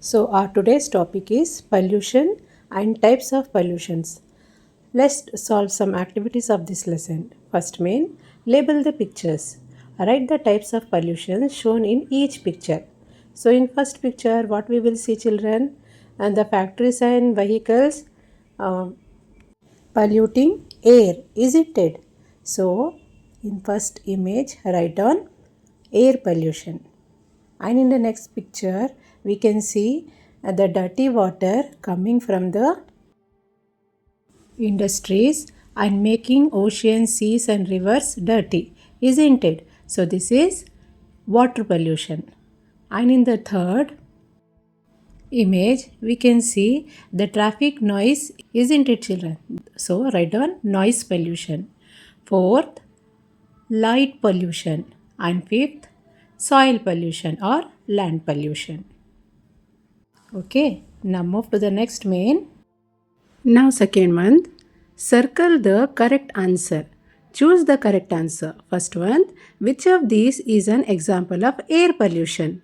So, our today's topic is pollution and types of pollutions. Let's solve some activities of this lesson. First main, label the pictures. Write the types of pollution shown in each picture. So, in first picture, what we will see, children, and the factories and vehicles uh, polluting air, isn't it? So, in first image, write down air pollution. And in the next picture, we can see the dirty water coming from the industries and making oceans, seas, and rivers dirty, isn't it? So, this is water pollution. And in the third image, we can see the traffic noise, isn't it, children? So, write down noise pollution. Fourth, light pollution. And fifth, soil pollution or land pollution. Okay, now move to the next main. Now, second month, circle the correct answer. Choose the correct answer. First one, which of these is an example of air pollution?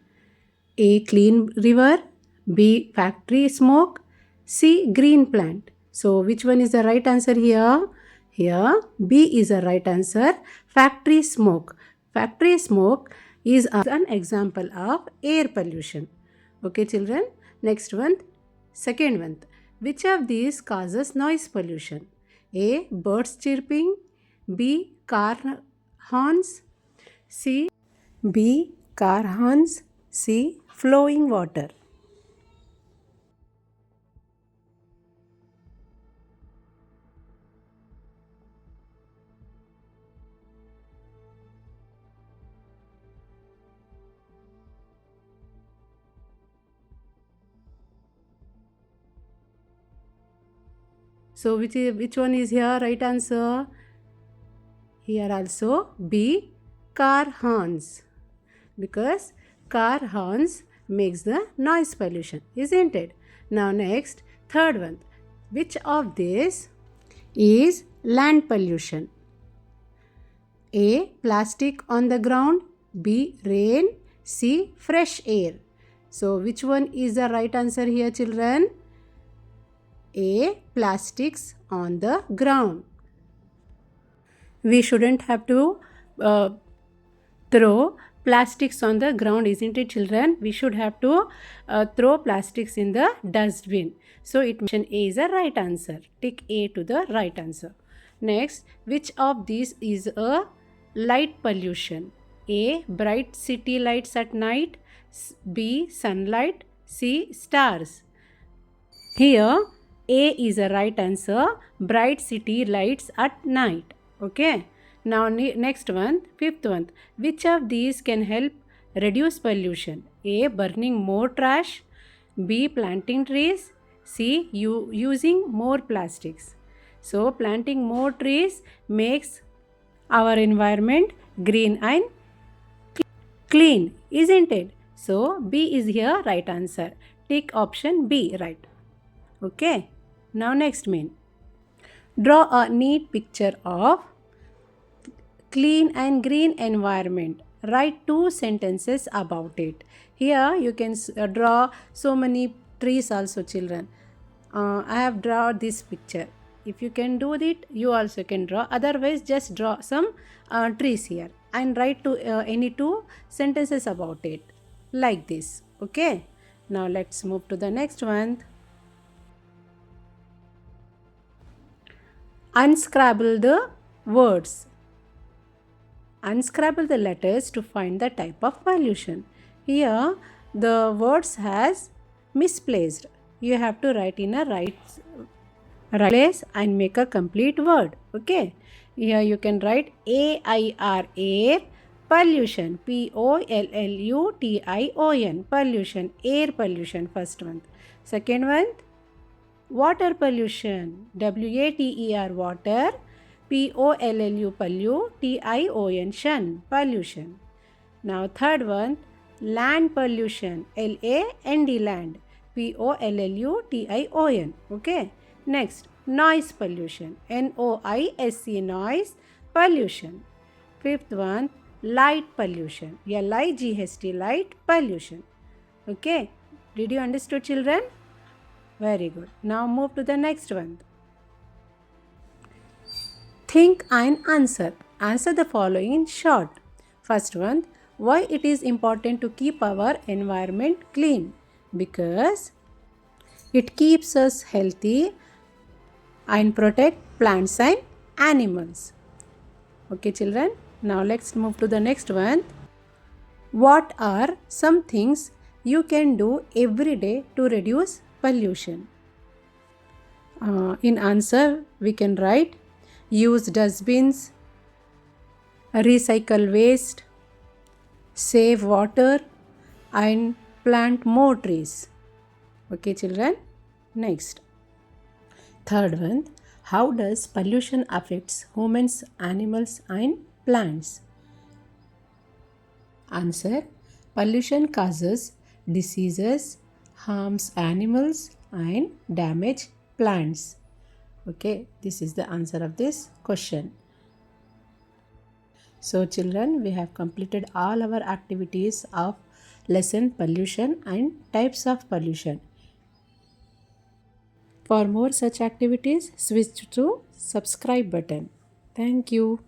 A. Clean river. B. Factory smoke. C. Green plant. So, which one is the right answer here? Here, B is the right answer. Factory smoke. Factory smoke is an example of air pollution. Okay, children. Next one, second one. Which of these causes noise pollution? A. Birds chirping. B. Car horns. C. B. Car horns. C. Flowing water. So which one is here right answer? Here also B. Car horns. Because car horns makes the noise pollution, isn't it? Now next, third one. Which of these is land pollution? A. Plastic on the ground. B. Rain. C. Fresh air. So which one is the right answer here, children? A. Plastics on the ground. We shouldn't have to throw plastics on the ground, isn't it, children? We should have to throw plastics in the dustbin. So it mention A is the right answer. Tick A to the right answer. Next, which of these is a light pollution? A. Bright city lights at night. B. Sunlight. C. Stars. Here A is a right answer. Bright city lights at night. Okay. Now next one, fifth one. Which of these can help reduce pollution? A. Burning more trash. B. Planting trees. C. Using more plastics. So planting more trees makes our environment green and clean, isn't it? So B is here right answer. Tick option B right. Okay. Now next main. Draw a neat picture of clean and green environment. Write 2 sentences about it. Here you can draw so many trees also, children. I have drawn this picture. If you can do it, you also can draw. Otherwise, just draw some trees here and write any 2 sentences about it. Like this. Okay. Now let's move to the next one. Unscrabble the words. Unscrabble the letters to find the type of pollution. Here the words has misplaced. You have to write in a right place and make a complete word. Okay. Here you can write AIR, air pollution. POLLUTION, pollution, air pollution. First one. Second one, water pollution. WATER, water. POLLUTION, pollution. Now third one, land pollution. LAND, land. POLLUTION. Okay. Next, noise pollution. NOISE, noise pollution. Fifth one, light pollution. LIGHT, light pollution. Okay. Did you understand, children? Very good. Now move to the next one. Think and answer. Answer the following in short. First one, why it is important to keep our environment clean? Because it keeps us healthy and protect plants and animals. Okay, children. Now let's move to the next one. What are some things you can do every day to reduce pollution? In answer, we can write use dustbins, recycle waste, save water, and plant more trees. Okay, children. Next. Third one, how does pollution affects humans, animals, and plants? Answer, pollution causes diseases, harms animals, and damage plants. Okay, this is the answer of this question. So children, we have completed all our activities of lesson pollution and types of pollution. For more such activities, switch to subscribe button. Thank you.